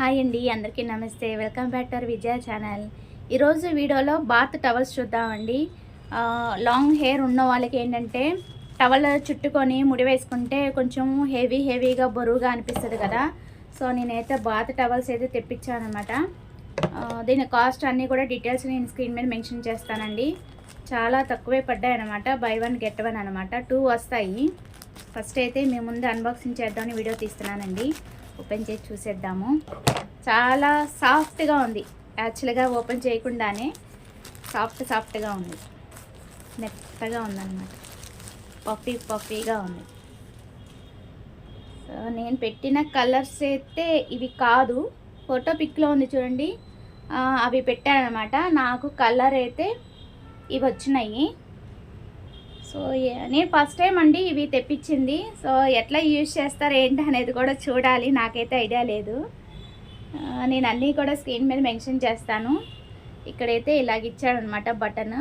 Hi అండి, అందరికీ నమస్తే. Welcome back to our Vijaya channel. ఈరోజు వీడియోలో బాత్ టవల్స్ చూద్దామండి. లాంగ్ హెయిర్ ఉన్న వాళ్ళకి ఏంటంటే టవల్ చుట్టుకొని ముడి వేసుకుంటే కొంచెం హెవీగా బరువుగా అనిపిస్తుంది కదా. సో నేనైతే బాత్ టవల్స్ అయితే తెప్పించాను అనమాట. దీని కాస్ట్ అన్నీ కూడా డీటెయిల్స్ నేను స్క్రీన్ మీద మెన్షన్ చేస్తానండి. చాలా తక్కువే పడ్డాయి అనమాట. బై 1 get 1 అనమాట. 2 వస్తాయి. ఫస్ట్ అయితే మేము ముందు అన్బాక్సింగ్ చేద్దామని వీడియో తీస్తున్నానండి. ఓపెన్ చేసి చూసేద్దాము. చాలా సాఫ్ట్గా ఉంది. యాక్చువల్గా ఓపెన్ చేయకుండానే సాఫ్ట్గా ఉంది, మెత్తగా ఉందన్నమాట. పఫీగా ఉంది. సో నేను పెట్టిన కలర్స్ అయితే ఇవి కాదు, ఫోటో పిక్లో ఉంది చూడండి, అవి పెట్టానమాట. నాకు కలర్ అయితే ఇవి వచ్చినాయి. సో నేను ఫస్ట్ టైం అండి ఇవి తెప్పించింది. సో ఎట్లా యూజ్ చేస్తారు ఏంటి అనేది కూడా చూడాలి. నాకైతే ఐడియా లేదు. నేను అన్నీ కూడా స్క్రీన్ మీద మెన్షన్ చేస్తాను. ఇక్కడైతే ఇలాగ ఇచ్చాడనమాట, బటన్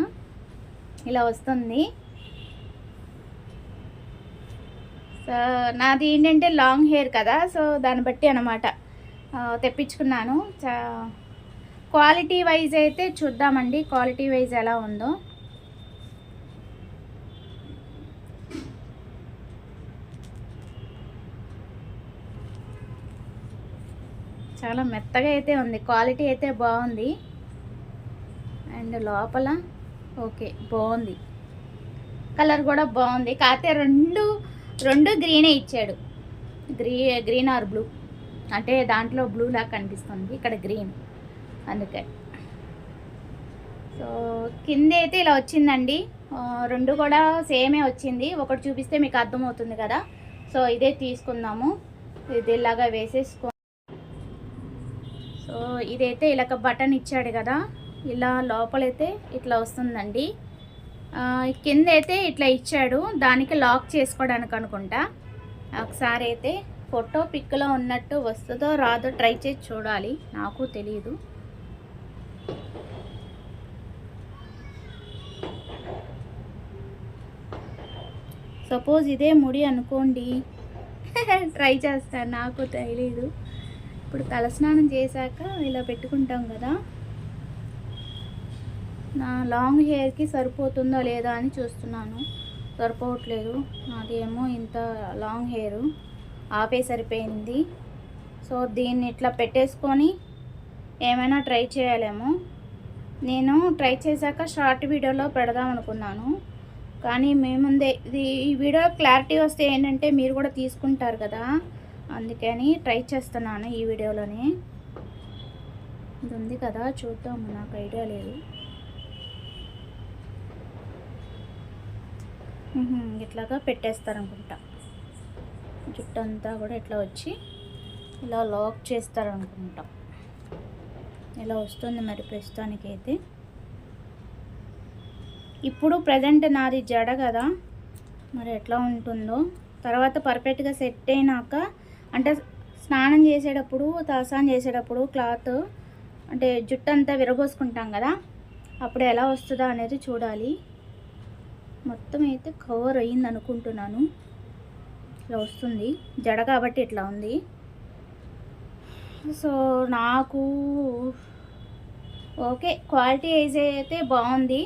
ఇలా వస్తుంది. సో నాది ఏంటంటే లాంగ్ హెయిర్ కదా, సో దాన్ని బట్టి అనమాట తెప్పించుకున్నాను. క్వాలిటీ వైజ్ అయితే చూద్దామండి, క్వాలిటీ వైజ్ ఎలా ఉందో. చాలా మెత్తగా అయితే ఉంది, క్వాలిటీ అయితే బాగుంది. అండ్ లోపల ఓకే బాగుంది, కలర్ కూడా బాగుంది. కాకపోతే రెండు గ్రీనే ఇచ్చాడు. గ్రీన్ ఆర్ బ్లూ, అంటే దాంట్లో బ్లూ లాగా కనిపిస్తుంది, ఇక్కడ గ్రీన్, అందుకే. సో కింద అయితే ఇలా వచ్చిందండి. రెండు కూడా సేమే వచ్చింది. ఒకటి చూపిస్తే మీకు అర్థమవుతుంది కదా. సో ఇదే తీసుకుందాము. ఇది ఇలాగా వేసేసుకో. సో ఇదైతే ఇలాగ బటన్ ఇచ్చాడు కదా, ఇలా లోపలైతే ఇట్లా వస్తుందండి. కింద అయితే ఇట్లా ఇచ్చాడు, దానికి లాక్ చేసుకోవడానికి అనుకుంటా. ఒకసారి అయితే ఫోటో పిక్లో ఉన్నట్టు వస్తుందో రాదో ట్రై చేసి చూడాలి, నాకు తెలియదు. సపోజ్ ఇదే ముడి అనుకోండి, ట్రై చేస్తాను, నాకు తెలీదు. ఇప్పుడు తలస్నానం చేశాక ఇలా పెట్టుకుంటాం కదా, నా లాంగ్ హెయిర్కి సరిపోతుందో లేదా అని చూస్తున్నాను. సరిపోవట్లేదు, నాదేమో ఇంత లాంగ్ హెయిర్ ఆపే సరిపోయింది. సో దీన్ని ఇట్లా పెట్టేసుకొని ఏమైనా ట్రై చేయాలేమో. నేను ట్రై చేశాక షార్ట్ వీడియోలో పెడదాం అనుకున్నాను, కానీ మేముందే ఈ వీడియో క్లారిటీ వస్తే ఏంటంటే మీరు కూడా తీసుకుంటారు కదా, అందుకని ట్రై చేస్తున్నాను ఈ వీడియోలోనే. ఇది ఉంది కదా, చూద్దాము, నాకు ఐడియా లేదు. ఇట్లాగా పెట్టేస్తారనుకుంటా. జుట్టు అంతా కూడా ఇట్లా వచ్చి ఇలా లాక్ చేస్తారనుకుంటా. ఇలా వస్తుంది మరి ప్రస్తుతానికైతే. ఇప్పుడు ప్రజెంట్ నాది జడ కదా, మరి ఎట్లా ఉంటుందో తర్వాత పర్ఫెక్ట్గా సెట్ అయినాక, అంటే స్నానం చేసేటప్పుడు, తలస్నానం చేసేటప్పుడు క్లాత్ అంటే జుట్టు అంతా విరబోసుకుంటాం కదా, అప్పుడు ఎలా వస్తుందా అనేది చూడాలి. మొత్తం అయితే కవర్ అయ్యింది అనుకుంటున్నాను. ఇట్లా వస్తుంది, జడ కాబట్టి ఇట్లా ఉంది. సో నాకు ఓకే, క్వాలిటీ అయితే బాగుంది.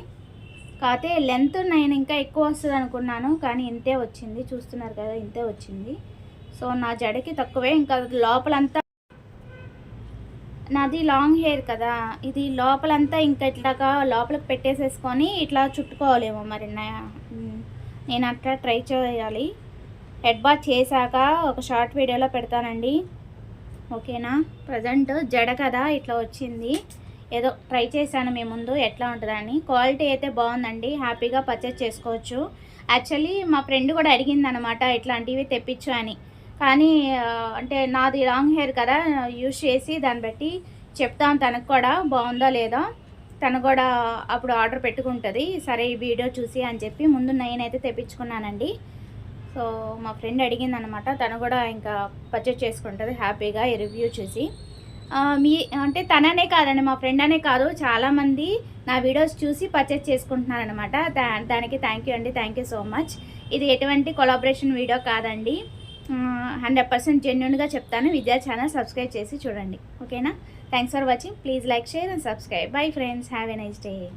కాకపోతే లెంత్ నేను ఇంకా ఎక్కువ వస్తుంది అనుకున్నాను, కానీ ఇంతే వచ్చింది. చూస్తున్నారు కదా, ఇంతే వచ్చింది. సో నా జడకి తక్కువే. ఇంకా లోపలంతా నాది లాంగ్ హెయిర్ కదా, ఇది లోపలంతా ఇంకా ఇట్లాగా లోపలికి పెట్టేసేసుకొని ఇట్లా చుట్టుకోవాలేమో మరి. నేను అట్లా ట్రై చేయాలి. హెడ్ బాత్ చేశాక ఒక షార్ట్ వీడియోలో పెడతానండి, ఓకేనా. ప్రజెంట్ జడ కదా ఇట్లా వచ్చింది, ఏదో ట్రై చేశాను మీ ముందు ఎట్లా ఉంటుందని. క్వాలిటీ అయితే బాగుందండి, హ్యాపీగా పర్చేస్ చేసుకోవచ్చు. యాక్చువల్లీ మా ఫ్రెండ్ కూడా అడిగింది అనమాట, ఇట్లాంటివి తెప్పించు అని. కానీ అంటే నాది లాంగ్ హెయిర్ కదా, యూజ్ చేసి దాన్ని బట్టి చెప్తాను తనకు కూడా బాగుందా లేదా. తను కూడా అప్పుడు ఆర్డర్ పెట్టుకుంటుంది, సరే ఈ వీడియో చూసి అని చెప్పి ముందు నేనైతే తెప్పించుకున్నానండి. సో మా ఫ్రెండ్ అడిగింది అనమాట, తను కూడా ఇంకా పర్చేస్ చేసుకుంటుంది హ్యాపీగా ఈ రివ్యూ చూసి. అంటే తననే కాదండి, మా ఫ్రెండ్ అనే కాదు, చాలామంది నా వీడియోస్ చూసి పర్చేస్ చేసుకుంటున్నారనమాట. దానికి థ్యాంక్ యూ అండి, థ్యాంక్ యూ సో మచ్. ఇది ఎటువంటి కొలాబరేషన్ వీడియో కాదండి, 100% జెన్యూన్గా చెప్తాను. విద్యా ఛానల్ సబ్స్క్రైబ్ చేసి చూడండి. ఓకేనా? Thanks for watching. Please like, share and subscribe. Bye friends. Have a nice day.